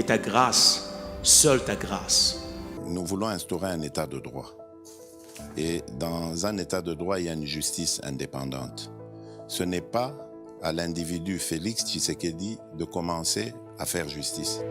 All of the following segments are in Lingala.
ta grâce, seule ta grâce. Nous voulons instaurer un état de droit. Et dans un état de droit, il y a une justice indépendante. Ce n'est pas à l'individu Félix Tshisekedi de commencer à faire justice.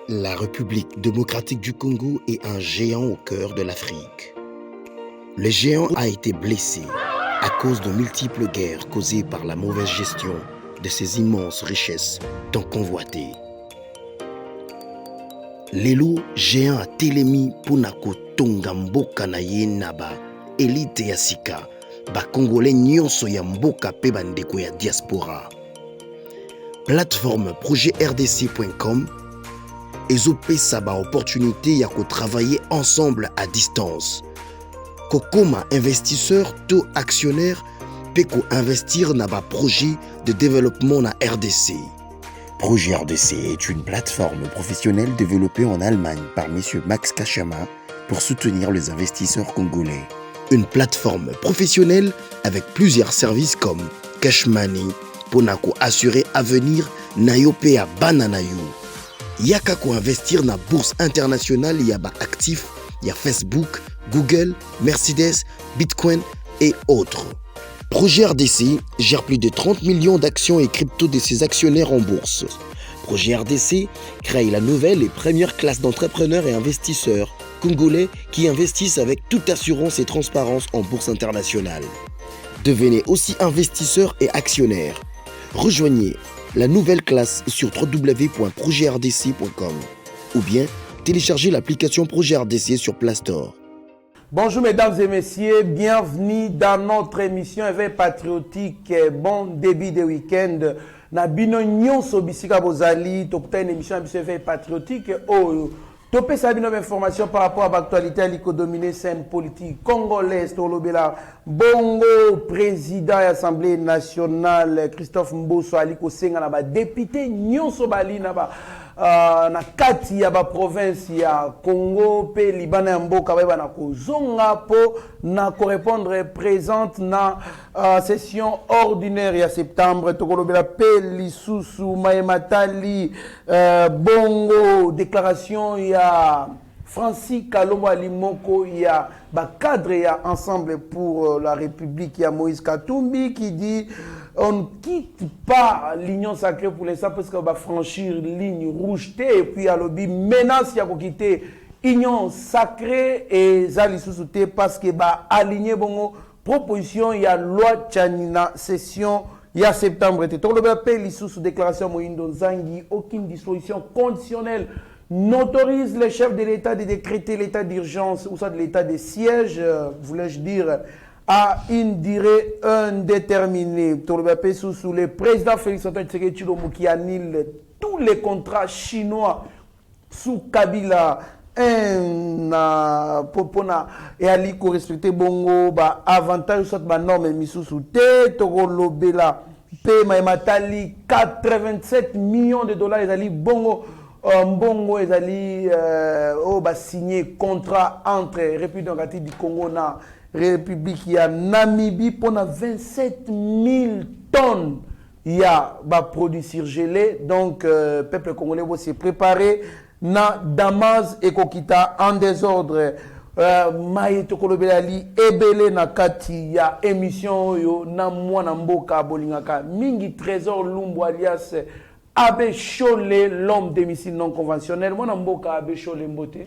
La République démocratique du Congo est un géant au cœur de l'Afrique. Le géant a été blessé à cause de multiples guerres causées par la mauvaise gestion de ses immenses richesses tant convoitées. Lelo géant a telemi pona kotonga mboka na ye na ba élite ya sika ba congolais nyonso ya mboka pe bandeko ya diaspora. Plateforme projetrdc.com ezopesa ba opportunité ya ko travailler ensemble à distance. Kokoma investisseur to actionnaire pe ko investir na ba projet de développement na RDC. Projet RDC est une plateforme professionnelle développée en Allemagne par M. Max Kachama pour soutenir les investisseurs congolais. Une plateforme professionnelle avec plusieurs services comme Cash Money, Ponako assurer avenir Nayope à Bananayu. Yaka ko investir na bourse internationale yaba actifs, y a Facebook, Google, Mercedes, Bitcoin et autres. Projet RDC gère plus de 30 millions d'actions et crypto de ses actionnaires en bourse. Projet RDC crée la nouvelle et première classe d'entrepreneurs et investisseurs congolais qui investissent avec toute assurance et transparence en bourse internationale. Devenez aussi investisseur et actionnaire. Rejoignez la nouvelle classe sur www.projetrdc.com ou bien téléchargez l'application Projet RDC sur Play Store. Bonjour mesdames et messieurs, bienvenue dans notre émission Éveil patriotique. Bon début de week-end. Na bino nyonso bisika bozali, topta une émission Éveil patriotique. Topé sa bino information par rapport à l'actualité à l'économie scène politique congolaise. Tolobela Bongo, président de l'Assemblée nationale, Christophe Mbosso Aliko Senga na ba député nyonso bali na ba na kati ya ba province ya Congo pe Libana ya mboka ba na kozonga po na correspondre présente na session ordinaire ya septembre tokolobela pe lisusu Mayematali Bongo déclaration ya Francis Kalombo Alimoko, il y a un cadre ensemble pour la République, il y a Moïse Katumbi qui dit on ne quitte pas l'union sacrée pour l'instant parce qu'on va franchir ligne rouge et puis il y a le menace il y a quitter l'union sacrée et Zali Sousouté parce que va aligner bongo proposition il y a loi Tchanina session il y a septembre et tout le appel sous déclaration Moïndo Zangi aucune disposition conditionnelle n'autorise le chef de l'État de décréter l'état d'urgence ou ça de l'état de siège, voulais-je dire, à une durée indéterminée. Sous le président Félix Antoine Tshisekedi Tshilombo qui annule tous les contrats chinois sous Kabila popona et aliko respecter bongo ba avantage soit ba norme misusu te tokolobela pe Mayematali 87 millions de dollars ezali bongo Mbongo ezali signé contrat entre République démocratique du Congo na République ya Namibie pour 27 000 tonnes il y a produits surgelés donc peuple congolais va se préparer na Damas et Kokita en désordre maye tokolobelali ebele na kati ya émission yo na mwana mboka bolingaka mingi Trésor Lumbu alias Abbé Cholé, l'homme des missiles non conventionnels. Moi, je Abbé Cholé Mbote.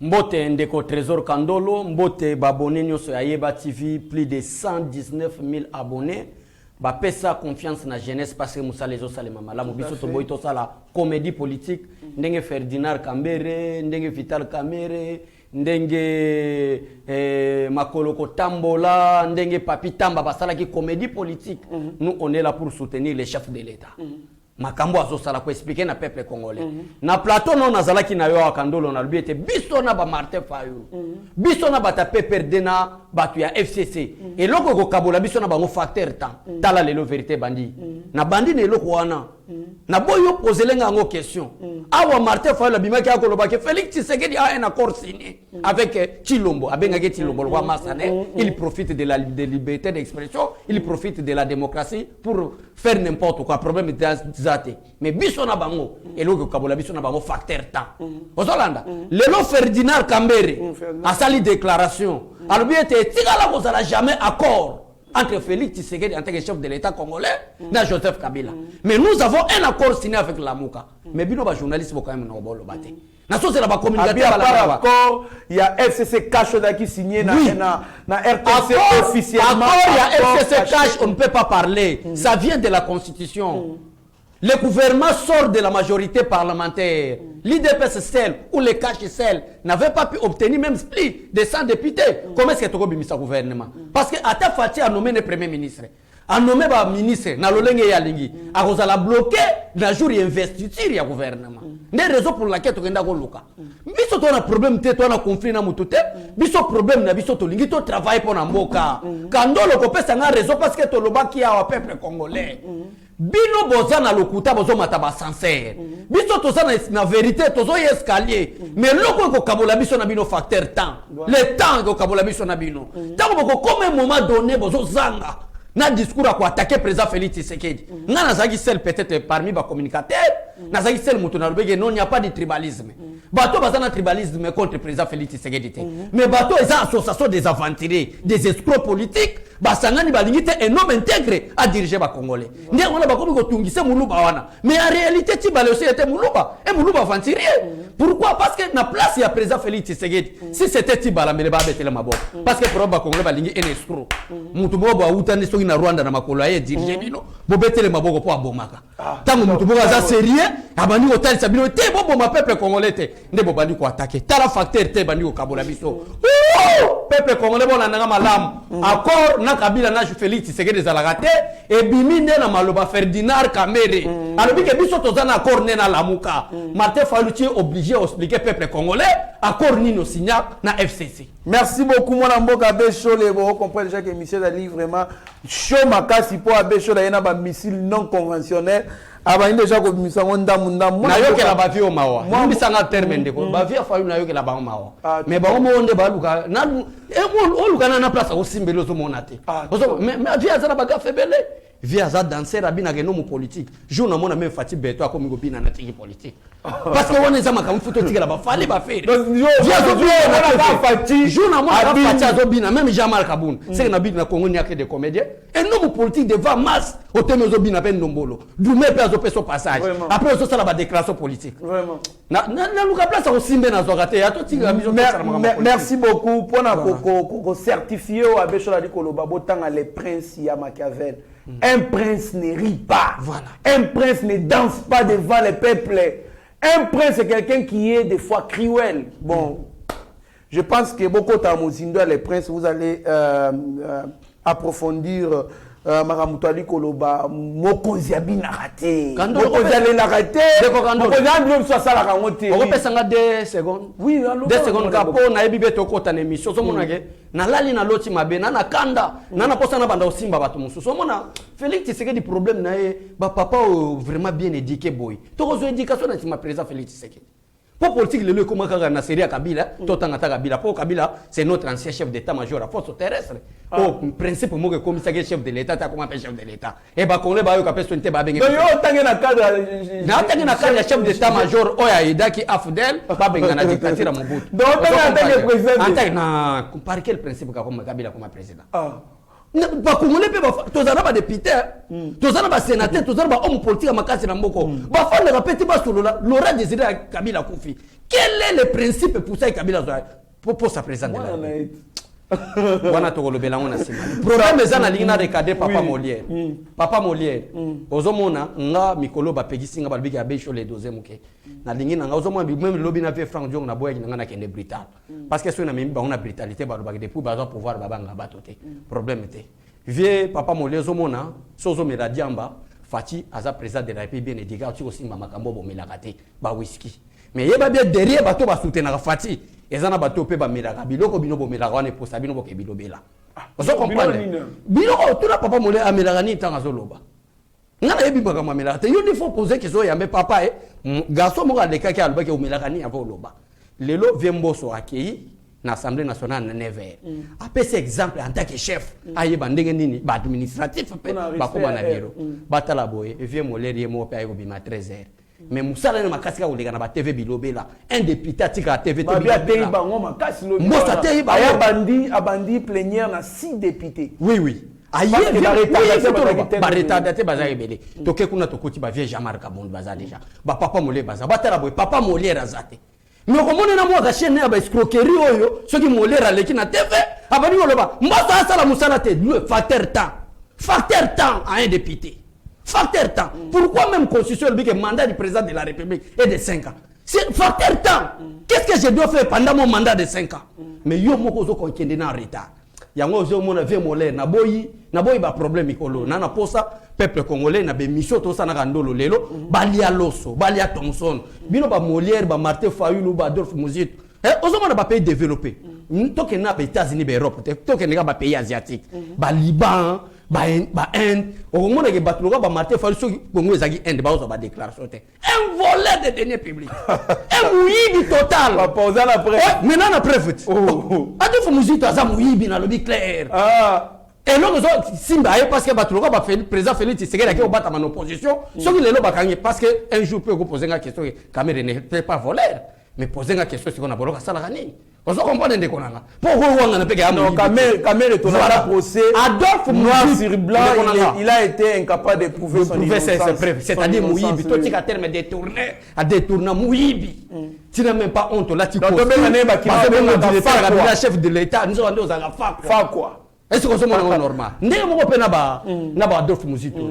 Mbote Ndeko Trésor Kandolo, Mbote Babone Nyoso Ayeba TV, plus de 119 000 abonnés. bapesa confiance na jeunesse parce que musala ezosalema malamu biso toboyi tosala comédie politique ndenge Ferdinand Kambere ndenge Vital Kamerhe ndenge Makolo Kotambola ndenge Papi Tamba basalaki comédie politique. Nous on est là pour soutenir les chefs de l'État. Makambo azosala ko expliquer na peuple congolais. Na plateau non nazalaki na yo akandolo na lubiete biso na ba Martin Fayulu. Biso na bata PPRD na batu ya FCC. Et loko ko kabola biso na bango facteur temps. Tala lelo vérité bandi. Na bandi ne loko wana. Na boyo poser lenga ngo question. Awa Martin Fayulu bimaki akoloba ke Félix Tshisekedi a un accord signé avec Chilombo. Abenga ke Chilombo le roi Massané, il profite de la liberté d'expression, il profite de la démocratie pour faire n'importe quoi. Problème zate. Mais biso na bango eloko kabola biso na bango facteur temps. Ozolanda. Lelo Ferdinand Kambere a sali déclaration. Alors bien était tigala ko sala jamais accord entre Félix Tshisekedi en tant que chef de l'État congolais et Joseph Kabila. Mais nous avons un accord signé avec la Mouka. Mais bino ba journaliste bo quand même no bolo baté. Na so c'est la ba communicateur par accord, il y a FCC Cash qui signé na RTC officiellement. Accord, il y a FCC Cash, on ne peut pas parler. Ça vient de la Constitution. Le gouvernement sort de la majorité parlementaire. L'IDPS seul ou le Cash seul n'avait pas pu obtenir même split de 100 députés. Comment est-ce que tu as mis ce gouvernement? Parce que Ata Fati a nommé le premier ministre. A nommé le ministre, na lolenge ya lingi. A cause la bloqué na jour investiture ya gouvernement. N'est raison pour laquelle tu as luka. Biso to na problème te to na conflit na mutu te. Biso problème na biso to lingi to travail pour na mboka. Kandolo ko pesa nga raison parce que to lobaki ya wa peuple congolais. Bino boza na lokuta bozo mataba sincère. Biso toza na vérité tozo escalier. Mais loko ko kabola biso na bino facteur temps. Le temps ko kabola biso na bino. Tango boko comme un moment donné bozo zanga. Na discours à quoi attaquer président Félix Tshisekedi. Na nazaki seul peut-être parmi ba communicateurs. Nazaki seul mutu na lobege non il n'y a pas de tribalisme. Bato bazana tribalisme contre président Félix Tshisekedi. Mais bato eza association des aventuriers, des escrocs politiques. Basangani balingite un homme intégré à diriger ba Congolais. Ndi ngona bakomi ko tungise muluba wana. Mais en réalité ti bale aussi était muluba. Et muluba aventurier. Pourquoi? Parce que na place il y a président Félix Tshisekedi. Si c'était Tibala mais le ba betele maboko. Parce que pour ba Congolais balingi un escroc. Mutu bobo utani soki na Rwanda na makolo aye diriger bino. Bo betele maboko po abomaka. Tango mutu bobo za sérieux, abandi hôtel sabino te bobo ma peuple congolais te. Nde bo bandi ko attaquer. Tala facteur te bandi ko kabola biso. Peuple congolais bona nanga malamu. Accord na Kabila na Félix Tshisekedi zalaka te et bimi nde na maloba Ferdinand Kambere. Alors que biso tozana accord na Lamuka. Martin Fayulu est obligé d'expliquer peuple congolais accord nino signa na FCC. Merci beaucoup mon amboka Bécho les vous comprenez déjà que Michel Ali vraiment chaud makasi pour Bécho là yana ba missile non conventionnel. Aba déjà ko misango ndamu na yoke la bavi o mawa mbi sanga terme ndeko bavi afayu na yoke la ba mawa mais ba mo onde ba luka na o luka na place o simbelo zo monate mais avi azana baga febele vi aza danser abina ke no mu politique jour na mona même Fati Beto akomi ko bina na tiki politique parce que on ezama ka mfuto tikela ba fali ba faire vi azo bina na Fati jour na mona Fati azo bina même Jean-Marc Kabund c'est que na bina Congo ni que des comédiens et no mu politique devant masse o teme zo bina pe ndombolo Dumé pe azo pe son passage après on sala ba déclaration politique vraiment na luka place au simbe na zokate ya to tika mission merci beaucoup pour na ko certifier o Abécho la dikoloba botanga les princes ya Machiavel. Un prince ne rit pas. Voilà. Un prince ne danse pas devant le peuple. Un prince c'est quelqu'un qui est des fois cruel. Bon, je pense que beaucoup de les princes, vous allez approfondir Maramutali Koloba, Mokozi Abina raté. Mokozi allait la rater. Mokozi Abina soit ça la ramoté. On peut s'engager 2 secondes. Oui, 2 secondes. Kapo na ebibe to kota na émission. So monage na lali na loti mabe na na kanda na na posa na banda osimba batu musu. So mona Félix Tshisekedi problème na e ba papa vraiment bien éduqué boy. To ko zo éducation na ma président Félix Tshisekedi. Pour politique le comment quand na série Kabila totanga ta Kabila pour Kabila c'est notre ancien chef d'état-major à force terrestre au principe mo que commissaire chef de l'état ta comme chef de l'état et ba konle ba yo ka personne te ba benga donc yo tangi na cadre chef d'état-major oya idaki afdel ba benga na dictature Mobutu donc tangi président antai na par quel principe ka comme Kabila comme président ba kongole pe ba tozana ba député tozana ba sénateur tozana ba homme politique makasi na mboko ba fanda ba petit ba solo Laurent Désiré Kabila Kofi quel est le principe pour ça Kabila pour sa présidence wana tokolobela ngo na sima problème eza na lingi na recader papa Molière papa Molière ozomona nga mikolo bapekisi nga balobiki ya besho le deuxième muke na lingi na nga ozomona même lobi na vie Franck Diong na boya na kende brutal parce que so na mimi bango na brutalité balobaki depuis baza pouvoir babanga batote problème te vie papa Molière ozomona sozo meladiamba Fati aza président de la République bien éduqué aussi aussi makambo bomelaka te ba whisky mais yeba bien derrière bato ba soutenir Fati ezana bato pe ba melaka biloko bino bomelaka wana posa bino boke bilobela ozo comprendre biloko tout la papa Molière amelaka ni tanga zoloba ngana yebi baka mamelaka te yo il faut poser question ya me papa garçon mo aleka ki alobaki omelaka ni avant loba lelo viemboso akei na Assemblée nationale na 9h après cet exemple en tant que chef ayeba ndenge nini ba administratif pe ba koma na biro batala boye vie Molière yemo pe ayo bima 13h mais musala na makasi ka olega na ba TV bilobela un député atika TV te bilobela ba ngoma makasi lo mbosa te ba abandi plénière na 6 députés oui aye ba retardaté baza ebele toke kuna tokoti ba vie Jean-Marc Kabonde baza déjà ba papa Molière baza batala boye papa Molière azate mais comment on a moi chaîne ya ba escroquerie oyo soki Molière aleki na TV abani oloba mbosa asala musala te facteur temps à un député facteur temps pourquoi même constitution le que mandat du président de la République est de 5 ans c'est facteur temps qu'est-ce que je dois faire pendant mon mandat de 5 ans mais yo moko zo konkende na retard yango zo mona vie Molière na boyi ba problème ikolo na posa peuple congolais na be mission to sana kandolo lelo balia loso balia Thomson bino ba Molière ba Martin Fayulu ba Adolphe Muzito ozo mona ba pays développé toke na ba États-Unis ba Europe toke na ba pays asiatique ba Liban ba Inde au moment que batloga ba Martin Fayulu so bongo ezaki Inde ba ozo ba déclaration te un voleur de deniers publics un mouyibi total ba poser la preuve maintenant na preuve Adolphe Muzito aza mouyibi na lobby clair et là simba parce que batloga ba président Félix Tshisekedi qui obata en opposition so ki lelo bakangi parce que un jour peut poser une question Cameroun n'est pas voleur mais poser une question c'est qu'on a boloka sala nini on se comprend de konanga pourquoi on a payé non Cameroun est tourné à procès Adolphe noir sur blanc il a été incapable de prouver son innocence c'est-à-dire Mouyibi toi tu as terme détourné à détourner Mouyibi tu n'as même pas honte là tu dans le même année le chef de l'état nous on doit faire quoi est-ce que c'est normal ndenge moko pe na ba Adolphe Muzito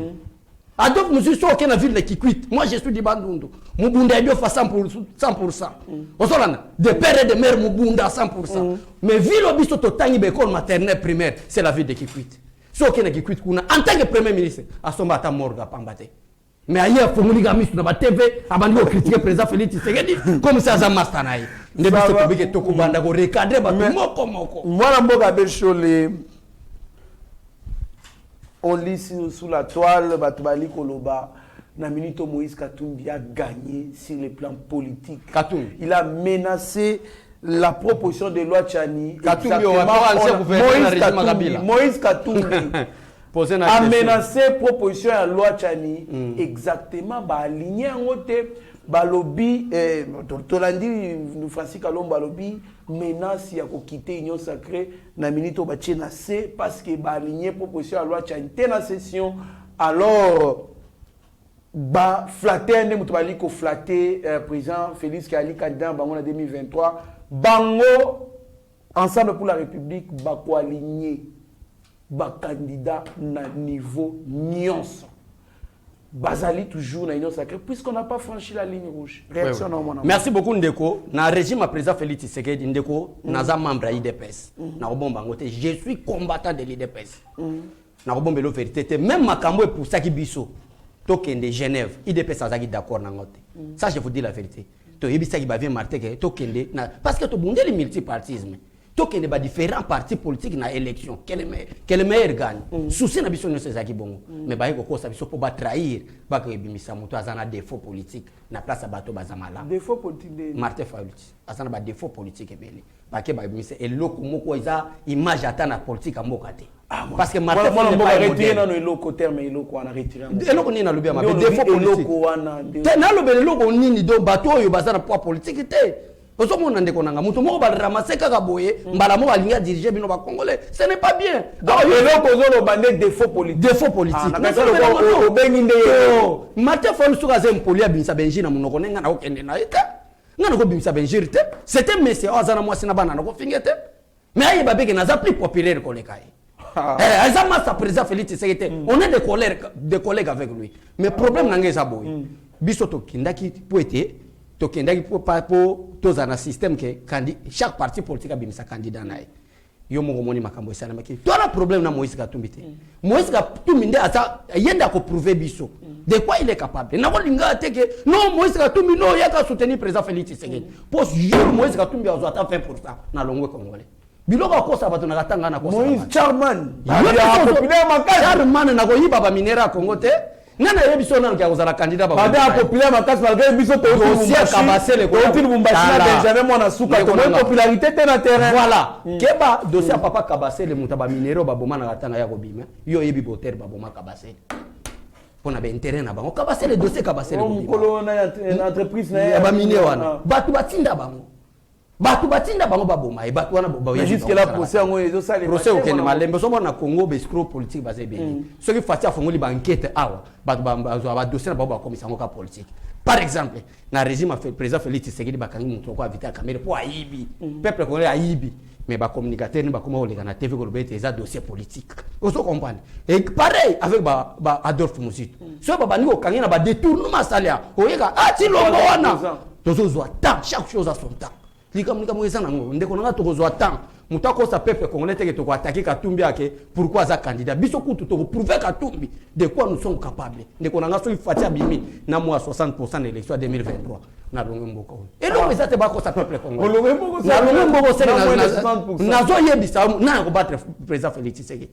Adolphe Muzito qui na ville de Kikwit moi je suis du Bandundu Mubunda bio fa 100% osolana de père et de mère Mubunda 100% mais ville obiso to tangi be école maternelle primaire c'est la ville de Kikwit so qui na Kikwit kuna en tant que premier ministre asomba ata morga pambate mais ailleurs fumuliga misu na ba TV abandi ko critiquer président Félix Tshisekedi comme ça za master nayi ndebiso public to kubanda ko recadrer ba moko moi mboka beshole on lit sous la toile, Batubali Koloba, Naminito Moïse Katumbi a gagné sur le plan politique. Il a menacé la proposition de loi Tchani. Moïse Katumbi a menacé la proposition de loi Tchani exactement, aligné en haute. Balobi, Tolandi, Francis Kalom Balobi, menace ya quitter l'Union sacrée, na minute baché na C parce que ba aligné proposition à loi Tchani na session alors ba flatter ne mutobali ko flatter président Félix Kali candidat bango en 2023 bango ensemble pour la République ba ko aligné ba candidat na niveau nyonso Bazali toujours dans l'Union sacrée puisqu'on n'a pas franchi la ligne rouge. Réaction oui. Merci beaucoup Ndeko. Na régime président Félix Tshisekedi Ndeko naza membre à l'IDPS. Na obomba ngote je suis combattant de l'IDPS. Na obomba lo vérité même makambo pour ça qui biso. Token de Genève, IDPS azaki d'accord na ngote. Ça je vous dis la vérité. To yebisa ki ba vient Martin que token de parce que to bondé le multipartisme. Token de différents partis politiques na élection. Quel est meilleur gagne. Souci na biso no sezaki bongo. Mais ba ko ça biso pour ba trahir, ba ko ebimisa moto azana défaut politique na place bato bazamala. Défaut politique de Martin Fayulu. Azana ba défaut politique ebele. Ba ke ba ebimisa eloko moko iza image atana politique amboka te. Parce que Martin Fayulu n'est pas retiré dans le loco terme eloko wana retiré. Eloko ni na lobia ma défaut politique. Eloko wana. Te na lobele eloko nini do bato oyo bazana poids politique te. Parce que mon ndeko nanga mutu moko ba ramasser kaka boye mbala mo alinga diriger bino ba congolais ce n'est pas bien donc eloko zo lo bande défaut politique o bengi nde Martin Fayulu suka zem polia binsa benji na munoko nenga na okende na ita ngana ko binsa benji rite c'était monsieur azana mwasi na bana na ko fingete Mais il y a des gens plus populaires que les cas. Sa président Félix Tshisekedi, on est des collègues avec lui. Mais le problème c'est que biso to kindaki pour être to kindaki pour tous un système que chaque parti politique a bien sa candidat nae. Yo mo moni makambo sana maki. Toi le problème na Moïse Katumbi te. Moïse Katumbi nde asa yenda ko prouver biso. De quoi il est capable? Na ko linga te que non Moïse Katumbi non yaka soutenir président Félix Tshisekedi. Pour jour Moïse Katumbi a 20% na longwe congolais. Biloko ko sa bato na katanga na ko. Moïse Charman. Charman na ko yiba ba minera Congo te. Nana yebiso na ko za candidat ba. Bada populaire makas malgré biso to dossier Kabasele ko. Otili Bumbashi na Benjamin Mwana Suka to popularité te na terrain. Voilà. Keba dossier papa Kabasele mutaba minero ba boma na katanga ya ko bima. Yo yebi boter ba boma Kabasele. Pona be intérêt na bango Kabasele dossier Kabasele. On kolo na entreprise na ba minero wana. Batu batinda bango. Batu batinda bango baboma e batu wana ba mais jusque là procès ngo ezo sale procès au Kenya malembe so na Congo be escroc politique basé bien ce qui fatia fongoli ba enquête awa batu ba dossier na ba commission ka politique par exemple na régime président Félix Tshisekedi bakangi mutu ko avita caméra pour aibi peuple congolais aibi mais ba communicateur ni ba koma oleka na TV ko lobete eza dossier politique oso comprendre et pareil avec ba Adolphe Muzito so ba bani ko kangi na ba détournement salaire oyeka ati longo wana tozo zo temps chaque chose à son temps. Sa peuple congolais to attaquer Katumbi ake pourquoi ça candidat biso kutu to prouver Katumbi de quoi nous sommes capables de qu'on a so fatia bimi na moi 60% d'élection 2023 na longo mboko et donc ça te ba ko sa peuple congolais longo mboko c'est na zo yebisa na ko battre président Félix Tshisekedi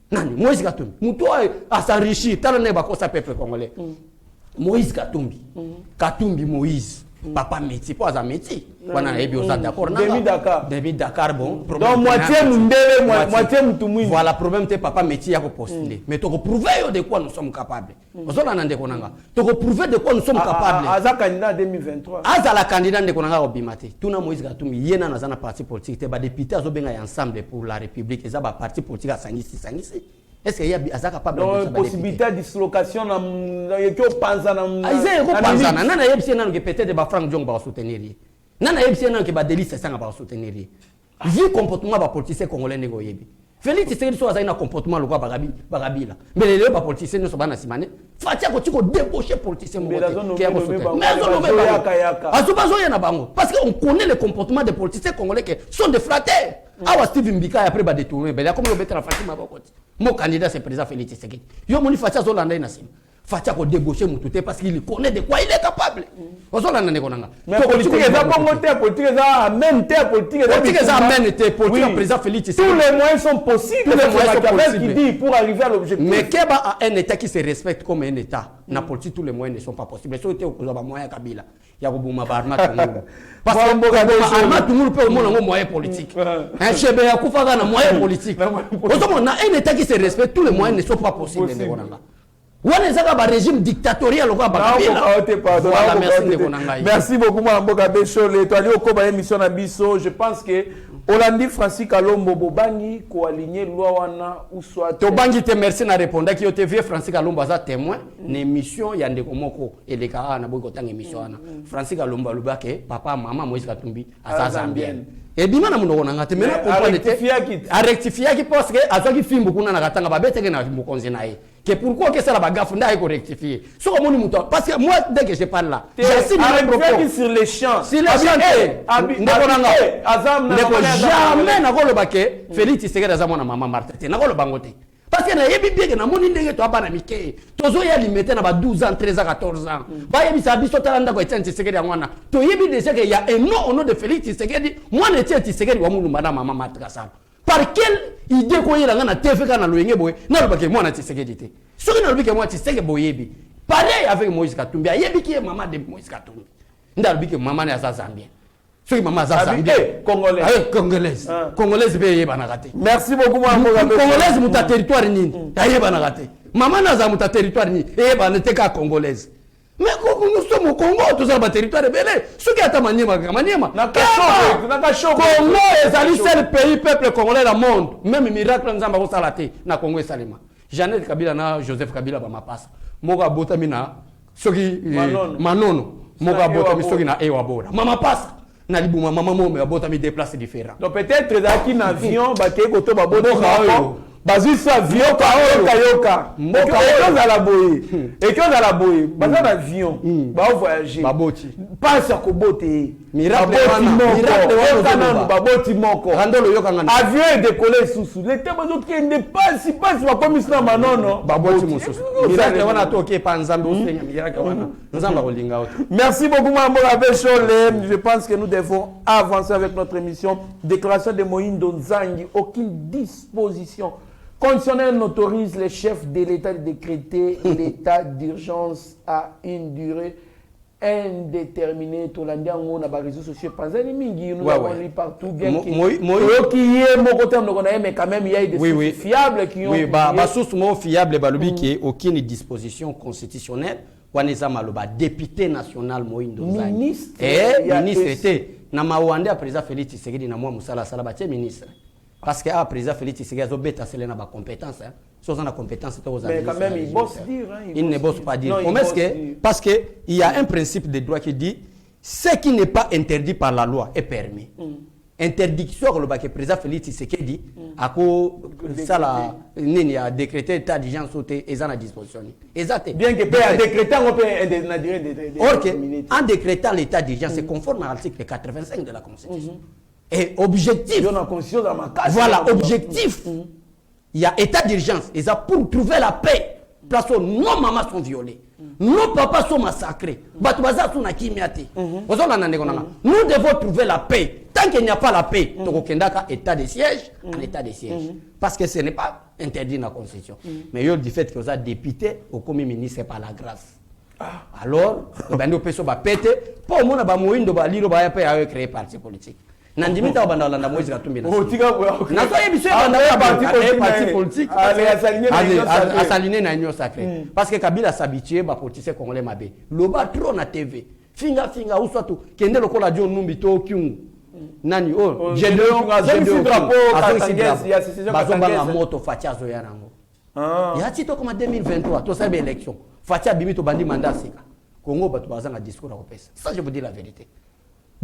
nani Moïse Katumbi muto a s'enrichir tala ne ba ko sa peuple congolais Moïse Katumbi Katumbi Moïse papa métier pas un métier wana ebi osa d'accord na demi Dakar bon donc moitié mundele moitié mutumwi voilà problème te papa métier ya ko postuler mais to ko prouver de quoi nous sommes capables ozola na ndeko nanga to ko prouver de quoi nous sommes capables aza candidat 2023 aza la candidat ndeko nanga obimate tuna Moïse Katumbi yena na zana parti politique te ba député azobenga ensemble pour la république eza ba parti politique a sangisi est-ce qu'il y a azaka capable de possibilité de dislocation na yeko panza na aize ko panza na nana yebisi na peut-être ba Frank Jong ba soutenir nana yebisi na ke ba Délice Sanga ba soutenir vu comportement ba politicien congolais nego yebi Félix Tshisekedi so azana comportement lokwa bagabila mais les ba politicien no so bana simane fatia ko tiko débaucher politicien mo qui a mais azubazo yana bango parce qu'on connaît le comportement des politiciens congolais qui sont des flatteurs. Awa Steve Mbika après ba détourner ben comme le betra Fatima Bakoti mon candidat c'est président Félix Tshisekedi yo moni Fatia Zolanda ina sim Fatia ko débaucher mututé parce qu'il connaît de quoi il est capable Zolanda ne konanga mais politique eza bongo te politique eza même te politique eza même te politique président Félix Tshisekedi tous les moyens sont possibles tous les moyens sont possibles qui dit pour arriver à l'objectif mais Keba a un état qui se respecte comme un état na politique tous les moyens ne sont pas possibles so te ko ba moyen Kabila ya ko buma barma tungulu parce que arma tungulu pe mo na moyen politique un chebe ya kufa na moyen politique ozomo na un état qui se respecte tous les moyens ne sont pas possibles ndekonanga wana ezaka ba régime dictatorial ko ba Kabila merci beaucoup Mboka Besho l'étoile au ba émission na biso je pense que Olandi Francis Kalombo bobangi ko aligner loi wana ou soit to bangi te merci na répondre ki TV Francis Kalombo za témoin na émission ya ndeko moko eleka na boy ko tanga émission wana Francis Kalombo lubake papa mama Moïse Katumbi asa Zambien et bima na munoko nanga te mena comprendre a rectifier ki parce que azaki fimbu kuna na katanga ba beteke na fimbu konzi nae que pourquoi que ça la bagafu ndai ko rectifier so ko moni muto parce que moi dès que je parle là j'assume mes propos sur les champs ndeko nanga azam na jamais na ko lobake Félix Tshisekedi azamo na mama Marthe te na ko lobangote parce que na yebi bien na moni ndenge to abana mike tozo ya limiter na ba 12 ans 13 ans 14 ans ba yebi sa biso talanda ko Etienne Tshisekedi ngwana to yebi déjà que il y a un nom au nom de Félix Tshisekedi moi ne Etienne Tshisekedi wa mulumba na mama Marthe kasana par quelle idée ko yela ngana TV kana loyenge boy na lobake moi na Tshisekedi te soki na lobike moi Tshisekedi boyebi pareil avec Moïse Katumbi yebi ki maman de Moïse Katumbi nda lobike maman ya Zambien soki maman za Zambien congolaise be yeba na raté merci beaucoup Mboka Besho congolaise muta territoire nini yeba na raté maman na za muta territoire nini yeba na te ka congolaise mais nous sommes au Congo tous les territoires belé ce qui est à Maniema Congo est le seul pays peuple congolais dans le monde même miracle nzamba ko salate na Congo et Salima Jeannette Kabila na Joseph Kabila ba mapasa moka botamina soki manono moka botamina soki na ewa bora mama pasa na libuma maman mo me bota mi déplacer différent. Donc peut-être dans un avion ba ke koto ba boto Mboka bazui so avion ka yoka Mboka dans la boye et quand dans la boye baza na avion ba voyager baboti pas ça ko boté miracle wana baboti moko randolo yoka ngana avion est décollé sous les tebo qui ne passe ba comme ça manono baboti mususu miracle wana to ke pa nzambe usenya miracle wana nzamba kolinga auto. Merci beaucoup Mambo Abeshole. Je pense que nous devons avancer avec notre émission. Déclaration de Moïndo Nzangi, aucune disposition conditionnelle n'autorise les chefs de l'État de décréter l'état d'urgence à une durée indéterminée. Tolandia on a réseaux sociaux panzani mingi nous avons lu partout bien qui est mon côté mais quand même il y a des sources fiables qui ont ba source mo fiable balobi qui aucune disposition constitutionnelle waneza maloba député national Moïndo Nzangi ministre était na mawande a président Félix Tshisekedi na moi musala sala ba ministre. Parce que le président Félix Tshisekedi a bêta c'est la compétence hein. Sans la compétence mais quand même il bosse dire hein, il ne bosse pas dire. Parce que il y a un principe de droit qui dit ce qui n'est pas interdit par la loi est permis. Interdiction le bac président Félix Tshisekedi à cause ça la nini a décrété état d'urgence sauté et à disposition. Exact. Bien que peut décréter on peut en décrétant l'état d'urgence c'est conforme à l'article 85 de la Constitution. Et objectif, voilà, objectif, il y a état d'urgence, et ça pour trouver la paix, place où nos mamans sont violées, nos papas sont massacrés, nous devons trouver la paix. Tant qu'il n'y a pas la paix, nous avons un état de siège, un état de siège. Parce que ce n'est pas interdit dans la Constitution. Mais il y a du fait que vous êtes député, au commis ministre, c'est pas la grâce. Alors, nous pouvons péter, pour le monde, nous avons créé parti politique. Nandimi ta banda landa Moïse Katumbi na. Na so yebiso banda parti politique. Asaline na union sacrée. Parce que Kabila s'habitué ba politicien congolais mabe. Loba trop na TV. Finga uswa tu kende lokola John Numbi to kyungu. Nani j'ai deux drapeaux bazomba na moto fatia zo ya nango. Ya tito comme 2023 to sabe élection. Fatia bimi to bandi mandat sika. Congo batu bazanga discours à kopesa. Ça je vous dis la vérité.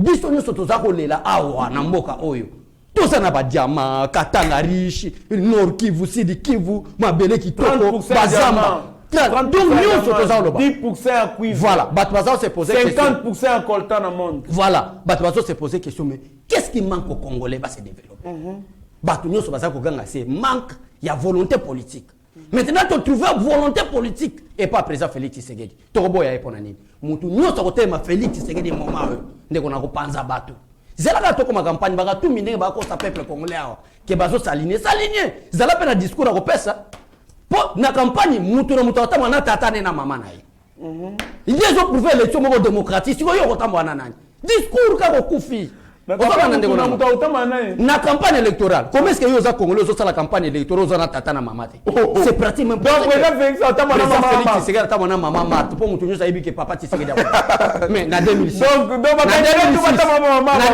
Biso nyoso tozakolela awa na mboka oyo toza na badiama katanga riche nord Kivu sud Kivu mabele kitoko bazamba 30% nyoso tozaloba 10% à cuivre voilà bato bazo se poser 50% en coltan na monde voilà bato bazo se poser question mais qu'est-ce qui manque aux Congolais ba se développer bato nyoso bazako ganga c'est manque il y a volonté politique. Maintenant, tu trouves volonté politique et pas président Félix Tshisekedi. Torobo ya epona nini. Mutu nyoso kote ma Félix Tshisekedi moment ndeko na kopanza bato. Zela ka to comme campagne ba tout miner ba ko sa peuple congolais ke bazo s'aligner. Zela pe na discours ko pesa. Po na campagne mutu na mutu atama na tata na mama na ye. Ils ont prouvé l'élection démocratique. Si yo ko tamba na nani. Discours ka ko kufi. Na campagne électorale. Comment est-ce que vous avez congolais sur la campagne électorale aux tata na mamate? C'est pratiquement pas. Donc Félix Tshisekedi ta mona maman Marthe pour mutu nyosa ibi que papa Tshisekedi. Mais na 2006.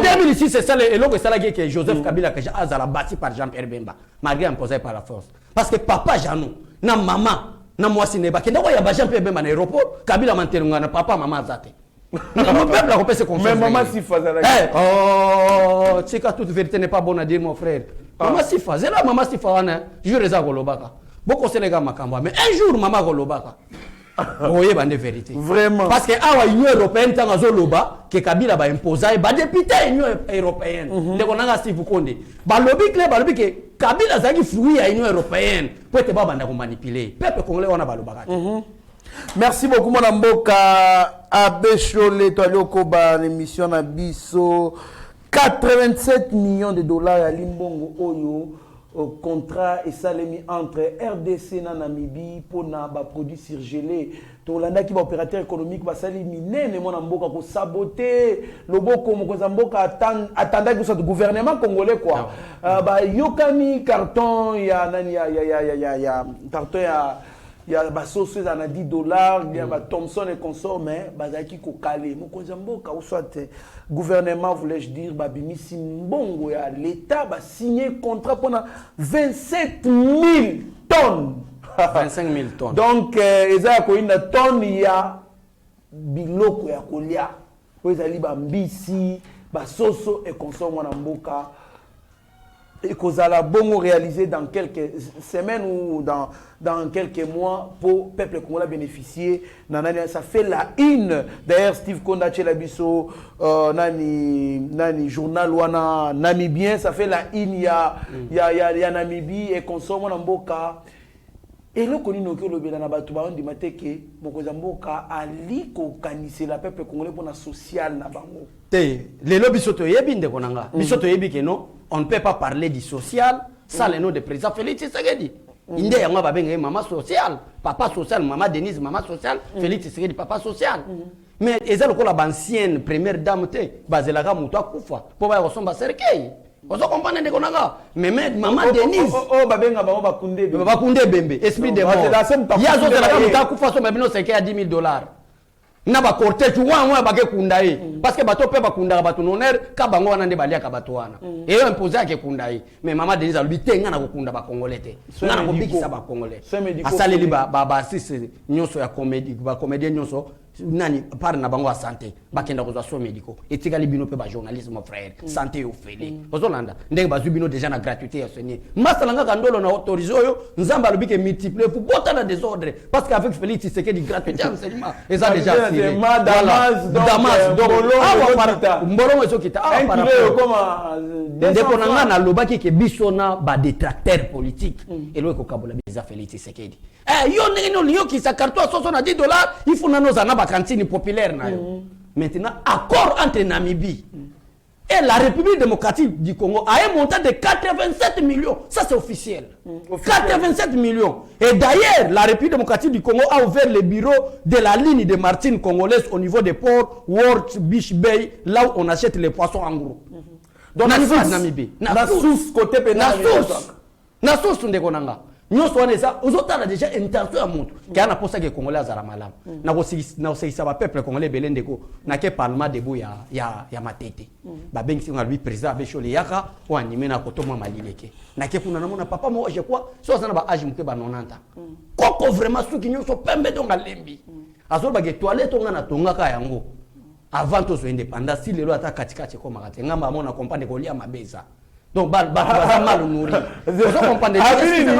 Na 2006 c'est ça et l'autre c'est là que Joseph Kabila que a bâti par Jean-Pierre Bemba malgré imposé par la force. Parce que papa Janou na maman na moi sineba kenda ko ya ba Jean-Pierre Bemba na aéroport Kabila mantelunga na papa maman zate. Mon peuple a repéré ses confiance. Mais maman Sifa oh, tu sais que toute vérité n'est pas bonne à dire mon frère. Maman Sifa, c'est là maman Sifa je reza golobaka. Beaucoup c'est les gars makamba mais un jour maman golobaka. Vous voyez bande vérité. Vraiment. Parce que à l'Union européenne tant azoloba que Kabila ba imposer ba député Union européenne. Ndeko nanga si vous connaissez. Ba lobby que Kabila zaki fruit à Union européenne. Pour être ba banda ko manipuler. Peuple congolais on a ba lobaka. Merci beaucoup mon amboka Abeshole Toaliokoba l'émission na biso 87 millions de dollars à Limbongo Oyo contrat et salemi entre RDC na Namibie pour na ba produits surgelés Tolanda qui va opérateur économique ba sali minene mon amboka ko saboter loboko mo mboka attendait que ce gouvernement congolais quoi ba yokani carton ya nani ya carton il y a des sauces à 10 dollars, il y a Thomson et consorts, mais bazaki ko calé. Mon kozamboka ou soit gouvernement voulais-je dire babimisi mbongo ya l'état ba signé contrat pendant 27 000 tonnes. 25 000 tonnes. Donc eza ko une tonne il y a biloko ya kolia. Ezali ba mbisi basoso et consomme na mboka et kozala bongo réalisé dans quelques semaines ou dans quelques mois pour le peuple congolais bénéficier. Ça fait la une. D'ailleurs, Steve Konda Tchelabiso, nani journal wana namibien, ça fait la une. Il y a Namibie et consomme na mboka. Et le connu que le bénin n'a pas dit que Mokozamboka ali ko kanise la peuple congolais pour la social na bango. Les lobbies soto yebi nde konanga. Bisoto yebi que non, on ne peut pas parler du social sans le nom de président Félix Tshisekedi. Inde yango ba benga maman social, papa social, maman Denise maman social, Félix Tshisekedi papa social. Mais ezalo ko la ancienne première dame te bazelaka muto akufa po ba resomba cercueil. Vous comprenez de konaga mais maman Denise babenga bango bakunde bembe esprit de mort yazo de la muta kufa so mabino cercueil à $10,000 na ba cortège wa ba ke kundaye parce que bato pe ba kunda bato honneur ka bango wana nde balia ka bato wana et yo imposer ke kundaye mais maman Denise alubi tenga na ko kunda ba congolais te na ko bikisa ba congolais asaleli ba sisi nyonso ya comédie ba comédien nyonso nani par na bango santé bakenda ko so médico etikali bino pe ba journalisme mon frère santé au félé ozolanda ndenge bazu bino déjà na gratuité ya seni masalanga kandolo na autorisé oyo nzamba lobi ke multiplier pour bota na désordre parce qu'avec Félix c'est que du gratuité enseignement et ça déjà Damas donc mbolo eso kita par ndeko nanga na lobaki ke bisona ba détracteur politique et lo ko kabola biza Félix Tshisekedi yo nino ki sa carton à $70 il faut nano zana ba cantine populaire na yo. Maintenant accord entre Namibie et la République démocratique du Congo a un montant de 87 millions, ça c'est officiel. 87 millions. Et d'ailleurs, la République démocratique du Congo a ouvert le bureau de la ligne de martine congolaise au niveau des ports World Beach Bay, là où on achète les poissons en gros. Donc Namibie. Na source côté pénal. Na source ndekonanga. Nous sommes déjà intention à montre qu'il y a un poste qui est congolais à Malam. Nous sommes peuple congolais belendeko na ke parlement debout ya matete. Ba bengi singa lui président abeshole yaka ou animé na kotomo malileke. Na ke kuna na papa mo je crois so sana ba âge muke ba 90. Koko vraiment ceux qui nous sont pembe donc alembi. Azol ba ke toilette on na tongaka yango. Avant to so indépendance si le loi ata katikati ko makate ngamba mona comprendre ko lia mabeza. Donc, mal nourri. Vous comprenez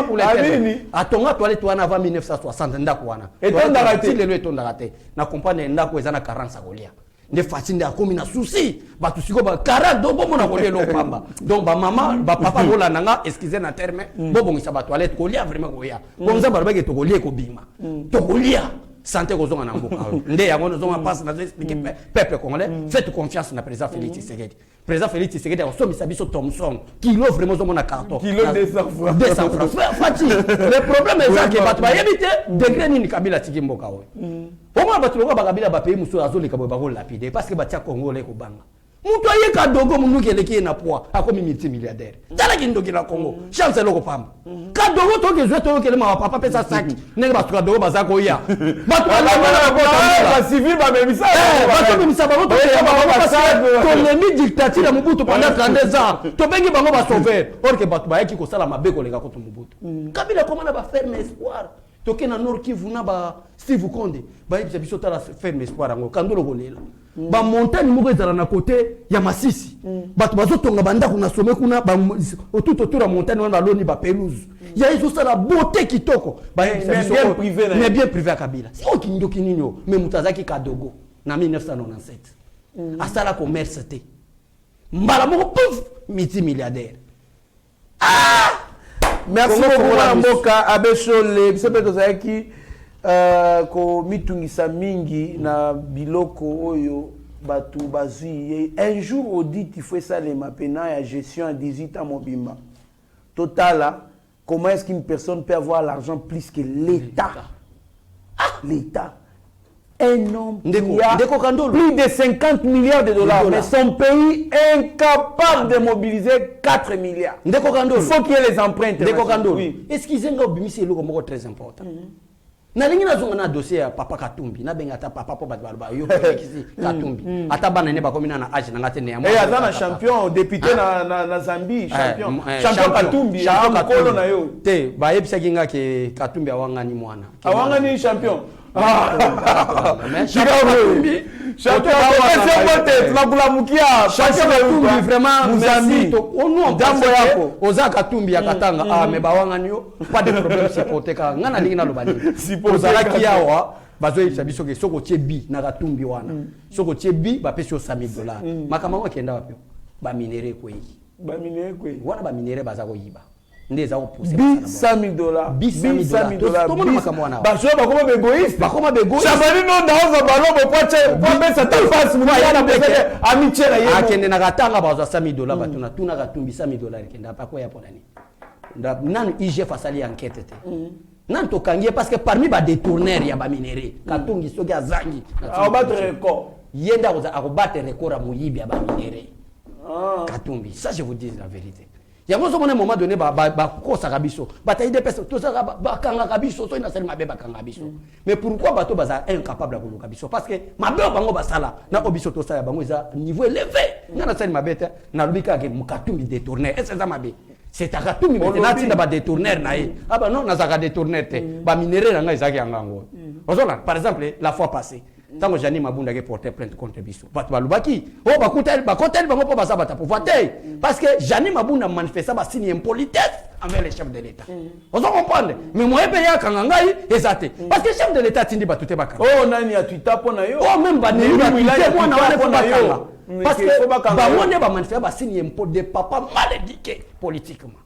pour les Atonga toilette wana avant 1960 ndako wana. Et ton d'arrêter le ton d'arrêter. Na comprendre ndako ezana 40 sagolia. Ne fascine a comme na souci. Ba tusiko ba 40 do bomo na kolia lo pamba. Donc ba maman, ba papa bola nanga excusez na terme. Bobo ngisa ba toilette kolia vraiment kolia. Bon ça ba ba ke to kolia ko bima. To kolia. Santé kozonga na mboka. Nde yango nozonga passe na expliquer peuple congolais, faites confiance na président Félix Tshisekedi. Président Félix Tshisekedi a reçu Misabiso Thomson qui l'offre vraiment mon carton. Kilo 200 francs. 200 francs. Fati. Le problème est ça que batba yebite degré ni Kabila tiki mboka oyo. Au moins batlo ba Kabila ba pays muso azoli ka ba ko lapide parce que batia congolais ko banga. Muto aye ka dogo munuke leki na poids akomi multimilliardaire. Tala ki ndoki na Congo. Chance loko pamba. Ka dogo to ke zweto ke le ma papa pesa saki. Nenge batuka dogo bazako ya. Batuka ba civil ba memisa. Batuka memisa ba to ke ba l'ennemi dictature Mobutu pendant 32 ans. To bengi bango ba sauver. Or que batu ba yaki ko sala mabe ko lega ko to Mobutu. Kabila comment ba faire espoir. To ke na Nord Kivu na ba Steve Konde. Ba yebisa biso tala faire espoir ngo kandolo kolela. Ba montagne moko ezala na côté ya Masisi. Bato bazotonga banda kuna sommet kuna ba tout autour la montagne wana baloni ba pelouse. Ya iso sala beauté kitoko. Ba bien privé na. Mais bien privé à Kabila. Si o kindoki ninyo, mais mutazaki kadogo na 1997. Asala commerce te. Mbala moko pouf multimilliardaire. Merci beaucoup Mboka Abeshole biso pe tozaki ko mitungisa mingi na biloko oyo batu bazui un jour audit il faut ça les mapena ya gestion à 18 ans mobimba total comment est-ce qu'une personne peut avoir l'argent plus que l'État l'État un homme qui a plus de 50 milliards de dollars mais son pays est incapable de mobiliser 4 milliards il faut qu'il y ait les empreintes oui. Excusez-moi c'est le mot très important na lingi nazonga na dossier ya papa Katumbi na benga ta papa po batbalba yo kisi Katumbi ata bana ne ba komina na age na ngate ne ya et azana champion député na Zambie champion Katumbi ya mkolo na yo te ba yebisa kinga ke Katumbi awangani mwana awangani champion Champion vraiment merci. Oza Katumbi ya Katanga ah mais bawanganyo pas de problème c'est côté ka ngana lingi na lobani. Ozala kiawa bazo yebisa biso ke soko tiebi na Katumbi wana. Soko tiebi ba pesi $100,000. Makama wa kenda wapi? Ba minere kwei. Ba minere kwei. Wana ba minere baza ko yiba. Ndeza ko pousser $100,000. $100,000. Tout le monde makama wana. Ba so ba koma égoïste. Ba koma égoïste. Chabani no daoza balo bo poche po pesa ta face mu yana pesa amichela yebo. Akende na Katanga bazo $100,000 batuna tuna Katumbi $100,000 kenda pa ko ya ponani. Nan IGF asali enquête te. Nan to kangie parce que parmi ba détourneurs ya ba minéré Katungi soki azangi a battre record yenda ko battre record a muyibi ya ba minéré Katumbi ça je vous dis la vérité ya ngozo mona moment donné ba kosa kabiso bataille de personnes tout ça ba kanga kabiso so ina sali mabe ba kanga kabiso mais pourquoi bato baza incapable ko kabiso parce que mabe bango basala na obiso to ça bango za niveau élevé na sali mabe te na lobika ke Katumbi détourneur est ça mabe c'est à Katumbi maintenant tinda ba détourneur nae ah bah non nazaka détourneur te ba minéré na ngai zaki yangango ozola par exemple la fois passée tango Jani Mabunda qui portait plainte contre biso bat balubaki oh ba kotel bango po basa bata pour voter parce que Jani Mabunda manifesta ba signe impolitesse envers les chefs de l'état ozo comprendre mais moi pe ya kangangai ezate parce que chef de l'état tindi ba tuté baka oh nani a Twitter pona yo oh même ba neli ba tuté moi na wana pona yo parce que ba monde ba manifesta ba signe impôt de papa mal éduqué politiquement.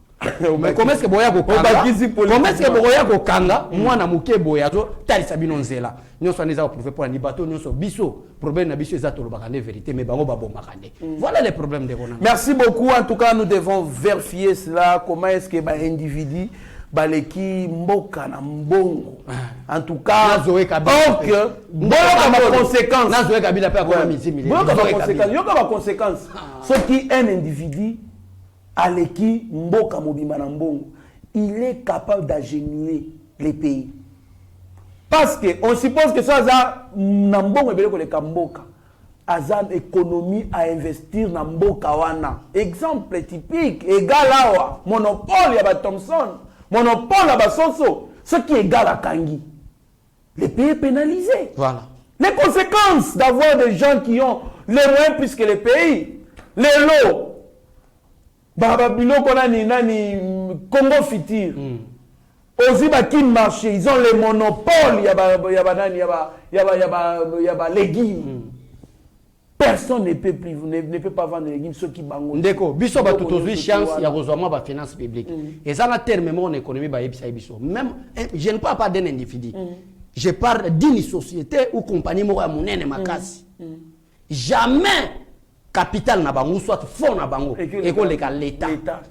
Mais comment est-ce que boya ko kanga comment est-ce que boya ko kanga mwana muke boya to talisa bino nzela nyonso aneza ko prouver pour ni bateau nyonso biso problème na biso ezatu lo bakande vérité mais bango babomba kande voilà les problèmes de Rona. Merci beaucoup en tout cas nous devons vérifier cela comment est-ce que ba individu baleki mboka na mbongo en tout cas Nazoé Kabila donc boyoka ba conséquence Nazoé Kabila pe akoma mizimi boyoka ba conséquence yoka ba conséquence ce qui un individu Aleki Mboka Mobimba na mbongo, il est capable d'agenouiller les pays. Parce que on suppose que ça a na mbongo ebele ko le Kamboka. Azan économie à investir na mboka wana. Exemple typique égal awa monopole ya ba Thomson, monopole ya ba Soso, ce qui est égal à Kangi. Les pays pénalisés. Voilà. Les conséquences d'avoir des gens qui ont les moyens plus que les pays. Les lots Baba Biloko nani Congo Fitir. Aussi ba qui marché, ils ont les monopoles, yaba légumes. Personne ne peut pas vendre les légumes ceux qui bango. Ndeko, biso ba tutozui chance ya kozwama ba finance publique. Et ça na terme mon économie ba yebisa biso. Même je ne parle pas d'un individu. Je parle d'une société ou compagnie mo ya monene makasi. Jamais capital na bango soit fond na bango et ko leka l'état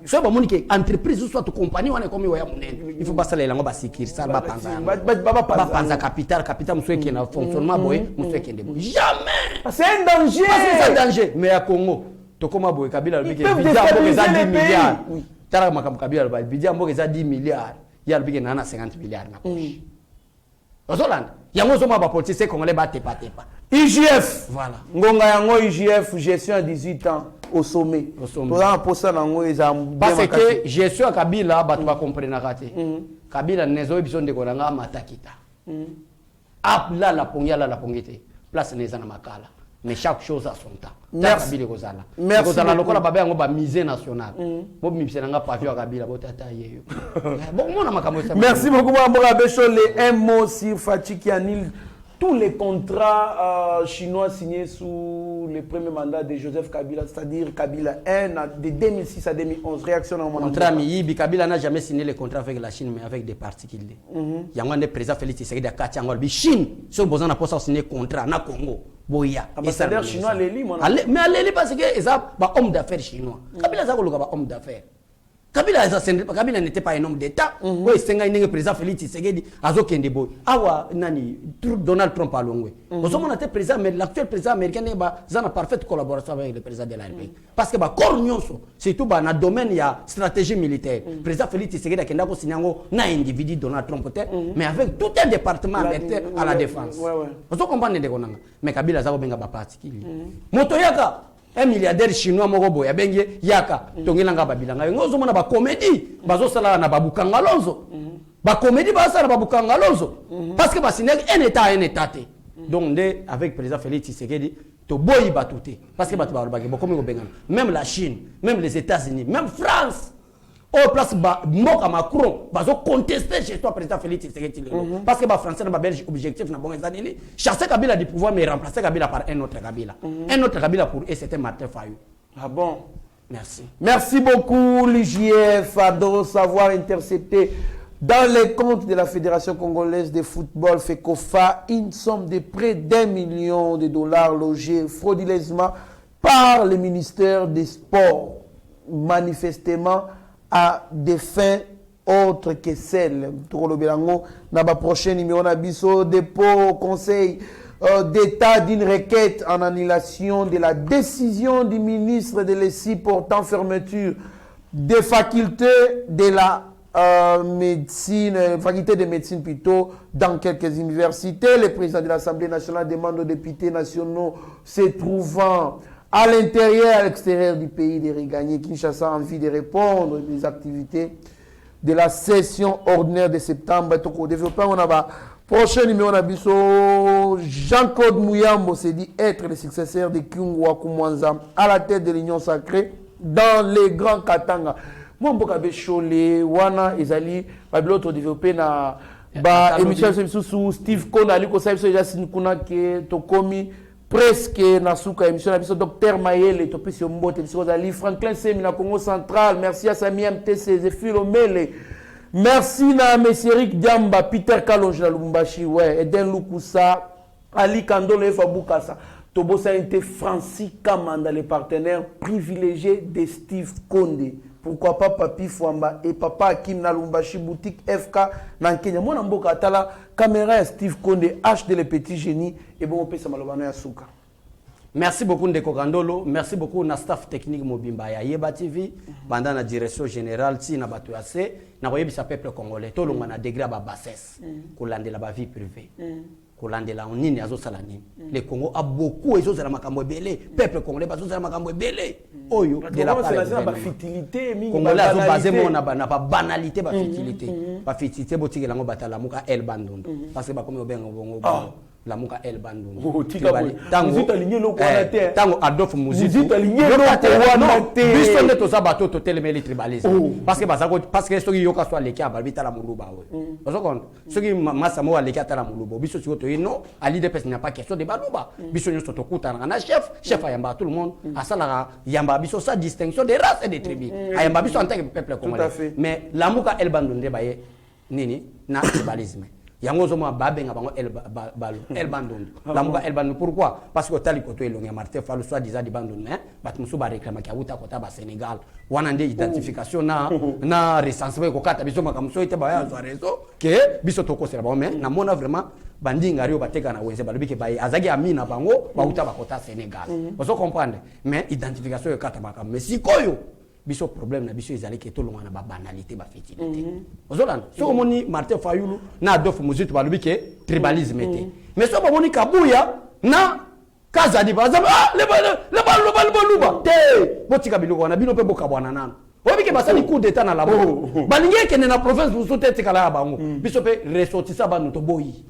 so ba moni ke entreprise soit compagnie wana komi wa munene il faut pas salela ngo ba sécurité ça ba panza capital monsieur qui na fonctionnement boy monsieur qui ndebo jamais c'est un danger c'est un danger mais à Congo to koma boy Kabila le bike bidia mboka za 10 milliards tara makam Kabila le bidia mboka za 10 milliards ya le bike na 50 milliards na poche Ozolanda yango zoma ba politicien congolais ba tepa IGF. Voilà. Ngonga yango IGF gestion à 18 ans au sommet. Pour ça nango parce que gestion à Kabila ba tu va comprendre raté. Kabila nezo biso ndeko nanga matakita. Là la pongete. Place neza na makala. Mais chaque chose a son temps. Merci. Merci. Kozala lokola baba yango ba musée national. Bo mipse nanga pavio Kabila bo tata yeyo. Bon mona makambo ça. Merci beaucoup Mboka Besho les MO sur Fatiki Anil. Tous les contrats chinois signés sous le premier mandat de Joseph Kabila, c'est-à-dire Kabila 1 de 2006 à 2011, réaction dans mon contrat Miyibi, Kabila n'a jamais signé les contrats avec la Chine, mais avec des particuliers. Il y a un président Félix Tshisekedi à Katiangol, Chine, si vous avez pas signé contrat na Congo, boya. Ambassadeur chinois Leli, mais Leli parce que c'est un homme d'affaires chinois. Kabila c'est un homme d'affaires. Kabila n'était pas un homme d'État. Oui, c'est un président Félix Tshisekedi. Azokende boy. Awa nani Donald Trump a longwe. Nous sommes président, mais l'actuel président américain est en parfaite collaboration avec le président de la République. Parce que cornionso, c'est tout dans le domaine il y a stratégie militaire. Le président Félix Tshisekedi a signé un individu Donald Trump mais avec tout un département américain à la défense. Nous comprenons de konanga. Mais Kabila zako benga ba particulier. Motoyaka un milliardaire chinois moko boya benge yaka tongelanga babilanga ngozo mona ba comédie bazo sala na babukanga lonzo ba comédie ba sala babukanga lonzo parce que ba sinek un état te Donc, avec le président Félix Tshisekedi, to boyi batouté. Parce que même la Chine, même les États-Unis, même France, au place Moka Macron, ils ont contesté chez toi, président Félix Tshisekedi. Parce que les Français n'ont pas belge objectif, n'a pas chasser Kabila du pouvoir, mais remplacer Kabila par un autre Kabila. Un autre Kabila pour eux, c'était Martin Fayou. Ah bon? Merci. Merci beaucoup, l'IJF, de savoir intercepter dans les comptes de la Fédération congolaise de football, FECOFA, une somme de près d'$1 million logée frauduleusement par le ministère des Sports, manifestement à des fins autres que celles. Dans le prochain numéro, on dépôt au Conseil d'État d'une requête en annulation de la décision du ministre de l'ESI portant fermeture des facultés de la faculté de médecine plutôt dans quelques universités. Le président de l'Assemblée nationale demande aux députés nationaux se trouvant à l'intérieur et à l'extérieur du pays de regagner Kinshasa en vue de répondre aux activités de la session ordinaire de septembre. Prochain numéro Jean-Claude Mouyambo s'est dit être le successeur de Kyungwa Kumwanza à la tête de l'Union sacrée dans les grands Katanga. Moi, je suis Cholé, Wana, Ezali, Babiloto développé na émission sous Steve Kona, Ali Kosa, déjà Sinkuna, qui Tokomi, presque Nasuka, émission la Docteur Mayele, Topi Siombote, Ali, Franklin Semina, Congo Central, merci à Sami MTC, Zefilo Mele. Merci à M. Eric Diamba, Peter Kalonji na Lubumbashi, ouais, Eden Lukusa, Ali Kandolo et Faboukasa. Tobosa était Francis Kamanda, les partenaires privilégiés de Steve Konde. Pourquoi pas Papi Fouamba et Papa Hakim na Lubumbashi, boutique FK na Kenya. Moi, Namboka Atala, caméra Steve Konde, HD le petit génie, et bon, on peut se malobano ya Souka. Merci beaucoup Ndeko Kandolo, merci beaucoup na staff technique Mobimba ya Yeba TV, banda na direction générale si na batu ase, na koyebisa peuple congolais, to longa na degré ba bassesse, kolandela ba vie privée. Kolandela nini azosala nini. Le Congo a beaucoup ezozala makambo ebele, peuple congolais bazozala makambo ebele. Oyo de la part ba futilité mingi congolais azo basé mona ba na ba banalité ba futilité. Ba futilité botikela ngo batala muka El Bandundu. Parce que ba komi obenga bongo la muka El Bandundu. Tango Adolphe Muzitu biso nde toza bato totelemeli tribalisme parce que soki yoka so aleki abalbi tala muluba we ozokonda soki masa mo aleki atala muluba biso siko toyino ali de personne n'a pas question de baluba biso nyoso tokutana na chef ayamba tout le monde asala yamba biso sa distinction de race et de tribus ayamba biso en tant que peuple congolais mais la muka El Bandundu baye nini na tribalisme. Yango zoma babenga bango El Bandundu. La muka El Bandundu pourquoi? Parce que tali koto elonga Martin Fayulu soit disant di Bandundu hein, batu musu ba réclamer ki abuta kota ba Sénégal. Wana nde identification na recensement ko kata biso makamso ite ba ya zo réseau que biso toko sera ba mais na mona vraiment bandinga rio bateka na wenze balobi ke ba azaki amina bango ba uta ba kota Sénégal. Vous comprendre? Mais identification ko kata makam mais sikoyo biso problème na biso ezali ke tolonga na ba banalité ba futilité. Ozolana so moni Martin Fayulu na Adolphe Muzitu balobi ke tribalisme té. Mais so moni Kabuya na Kazadi par exemple le baluba té botika biloko na bino pe bokabwana nana. Obi ke basali coup d'état na labo. Balingi ke na province vous sote tekala ya bango. Biso pe ressortissa ba nuto boyi.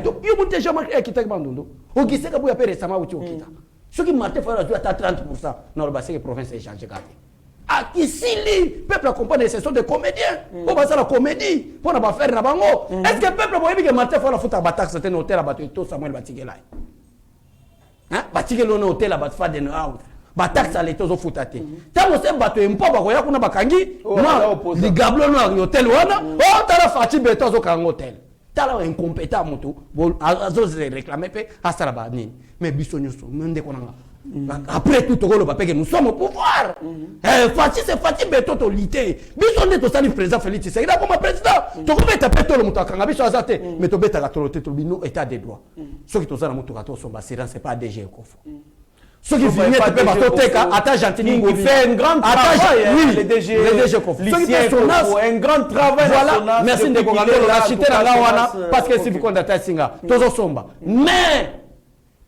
Donc yo monte jamais ekita bandundo. Ogise Kabuya pe récemment uti okita. Soki Martin Fayulu a 30% na le basé province échanger kati. Ici, le peuple comprend ce sont des comédiens. On va faire la comédie. Pour ne pas faire la bango. Est-ce que le peuple va dire que Martin Fayulu fout à taxe certains hôtels à Bateau Samuel Batigela? Hein? Batigela no hôtel à Batfaden House. Bataxe à l'état au foutate. Tant que c'est bateau impôt, bakoya kuna bakangi. Non, les gablo no hôtel wana. Oh, t'as la fatigue beto au kang hôtel. T'as la incompétent moto. Bon, azos réclamer pe asara ba nini. Mais bisonyo so, mende konanga. Après tout le papier que nous sommes au pouvoir. Fatih c'est Fatih beto to lité. Biso ne to sali président Félix Tshisekedi là comme président. To ko beta peto le muto akanga biso azate mais to beta ka tolote to bino état de droit. Ceux qui to sala muto ka to somba c'est pas DG Kofo. Ceux qui viennent te bato teka ata gentili qui fait un grand travail le DG Kofo. Ceux qui sont un grand travail. Voilà, merci de Kogalo la cité la wana parce que si vous condamnez singa tozo somba. Mais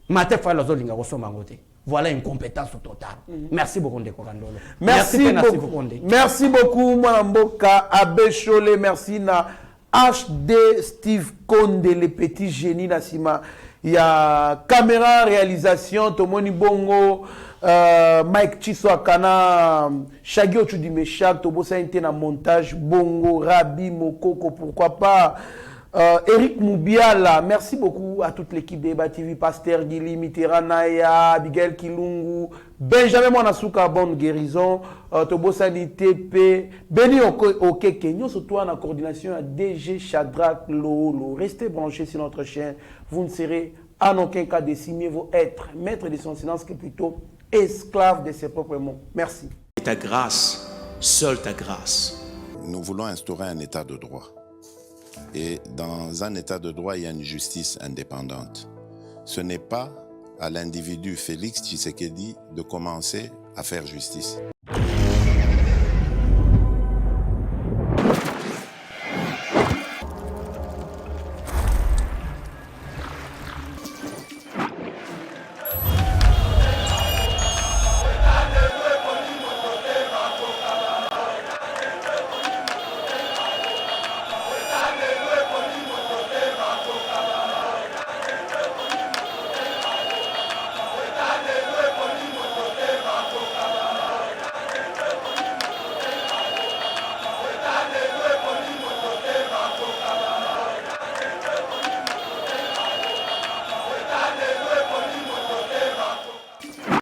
Martin Fayulu zolinga ko somba ngote. Voilà une compétence totale. Merci beaucoup, Ndeko Kandolo. Merci beaucoup, Mwanamboka, Abbé Cholé, merci na HD Steve Konde, le petit génie Nassima. Il y a caméra, réalisation, Tomoni Bongo, Mike Chiswakana, Shaggy Ochudi Meshak, Tobo Sainte na montage, Bongo, Rabi, Mokoko, pourquoi pas. Eric Moubiala, merci beaucoup à toute l'équipe de Eba TV, Pasteur Gili, Mitteranaya, Abigail Kilungu, Benjamin Mwanasuka, bonne guérison, Tobo Sanité, P, Beni Okeke, nous surtout en coordination à DG Shadrach Lolo. Restez branchés sur notre chaîne, vous ne serez en aucun cas décimé, vous être maître de son silence, que plutôt esclave de ses propres mots. Merci. Ta grâce, seule ta grâce. Nous voulons instaurer un état de droit. Et dans un état de droit, il y a une justice indépendante. Ce n'est pas à l'individu Félix Tshisekedi de commencer à faire justice.